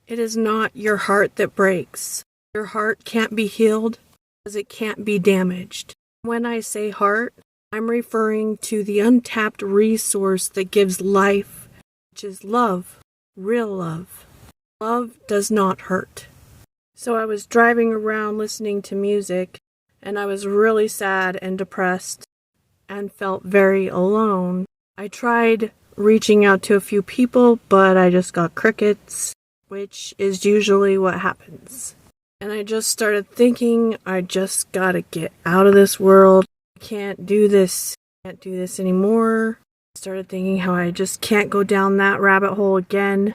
It is not your heart that breaks. Your heart can't be healed because it can't be damaged. When I say heart, I'm referring to the untapped resource that gives life, which is love, real love. Love does not hurt. So I was driving around listening to music, and I was really sad and depressed and felt very alone. I tried reaching out to a few people, but I just got crickets, which is usually what happens. And I just started thinking, I just gotta get out of this world. I can't do this. Can't do this anymore. I started thinking how I just can't go down that rabbit hole again.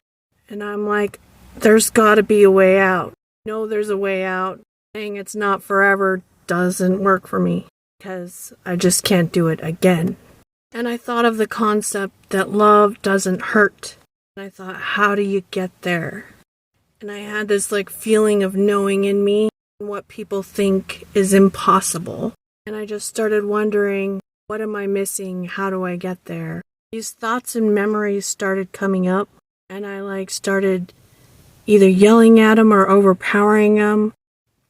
And I'm like, there's gotta be a way out. No, there's a way out. Saying it's not forever doesn't work for me because I just can't do it again. And I thought of the concept that love doesn't hurt. And I thought, how do you get there? And I had this feeling of knowing in me what people think is impossible. And I just started wondering, what am I missing? How do I get there? These thoughts and memories started coming up, and I started either yelling at them or overpowering them,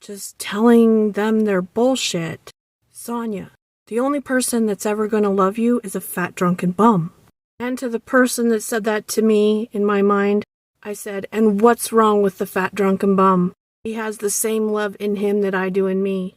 just telling them they're bullshit. Sonia, the only person that's ever going to love you is a fat drunken bum. And to the person that said that to me in my mind, I said, and what's wrong with the fat drunken bum? He has the same love in him that I do in me.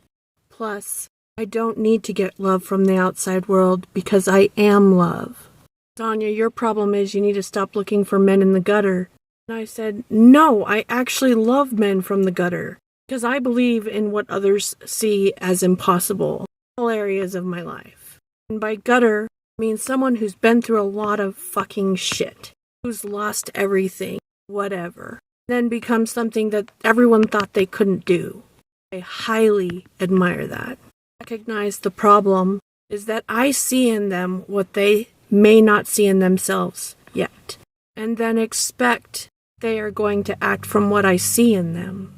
Plus, I don't need to get love from the outside world because I am love. Sonia, your problem is you need to stop looking for men in the gutter. And I said, no, I actually love men from the gutter because I believe in what others see as impossible in all areas of my life. And by gutter, I mean someone who's been through a lot of fucking shit, who's lost everything, whatever, then becomes something that everyone thought they couldn't do. I highly admire that. Recognize the problem is that I see in them what they may not see in themselves yet, and then expect they are going to act from what I see in them.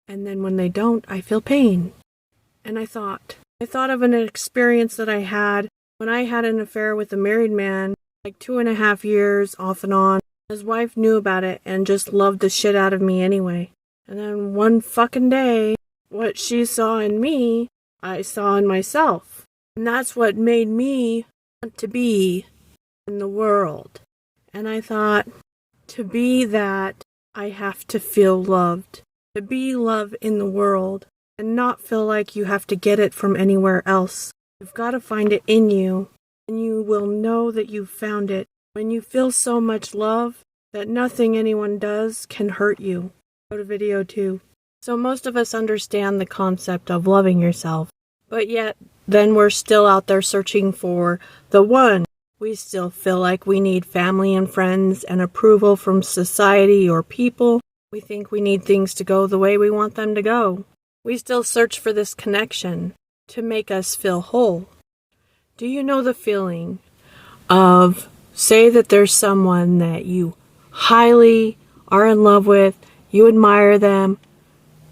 And then when they don't, I feel pain. And I thought of an experience that I had when I had an affair with a married man, 2.5 years off and on. His wife knew about it and just loved the shit out of me anyway. And then one fucking day, what she saw in me, I saw in myself. And that's what made me want to be in the world. And I thought, to be that, I have to feel loved. To be love in the world and not feel like you have to get it from anywhere else. You've got to find it in you, and you will know that you've found it when you feel so much love that nothing anyone does can hurt you. Go to video 2. So most of us understand the concept of loving yourself, but yet then we're still out there searching for the one. We still feel like we need family and friends and approval from society or people. We think we need things to go the way we want them to go. We still search for this connection to make us feel whole. Do you know the feeling of, say that there's someone that you highly are in love with, you admire them,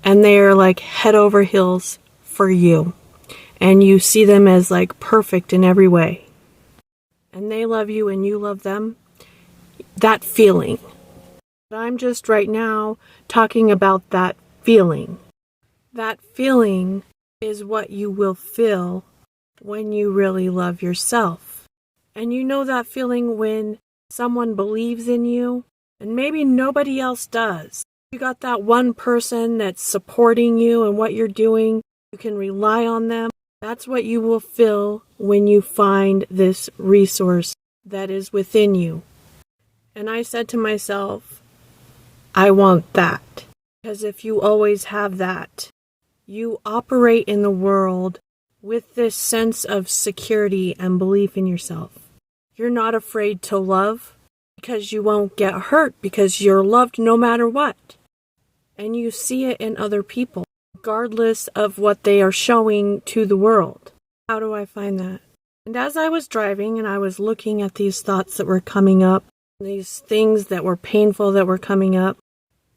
and they're head over heels for you, and you see them as perfect in every way, and they love you and you love them? That feeling. I'm just right now talking about that feeling. That feeling is what you will feel when you really love yourself. And you know that feeling when someone believes in you and maybe nobody else does. You got that one person that's supporting you and what you're doing. You can rely on them. That's what you will feel when you find this resource that is within you. And I said to myself, I want that. Because if you always have that, you operate in the world with this sense of security and belief in yourself. You're not afraid to love because you won't get hurt because you're loved no matter what. And you see it in other people, regardless of what they are showing to the world. How do I find that? And as I was driving and I was looking at these thoughts that were coming up, these things that were painful that were coming up,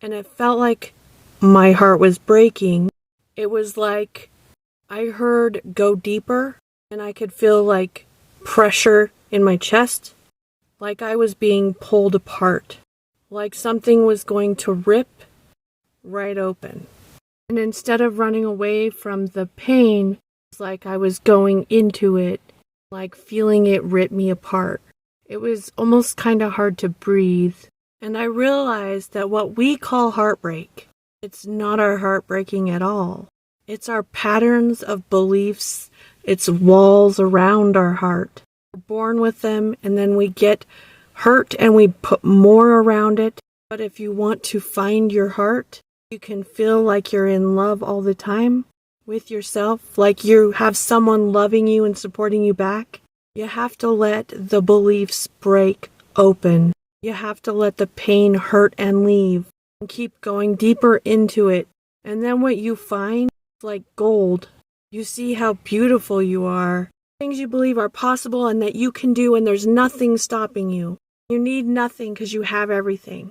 and it felt like my heart was breaking. It was like I heard go deeper, and I could feel pressure in my chest, like I was being pulled apart, like something was going to rip right open. And instead of running away from the pain, it's like I was going into it, like feeling it rip me apart. It was almost kind of hard to breathe. And I realized that what we call heartbreak, it's not our heartbreaking at all. It's our patterns of beliefs. It's walls around our heart. We're born with them, and then we get hurt and we put more around it. But if you want to find your heart, you can feel like you're in love all the time with yourself, like you have someone loving you and supporting you back. You have to let the beliefs break open. You have to let the pain hurt and leave, and keep going deeper into it. And then what you find is like gold. You see how beautiful you are, things you believe are possible and that you can do, and there's nothing stopping you. You need nothing because you have everything.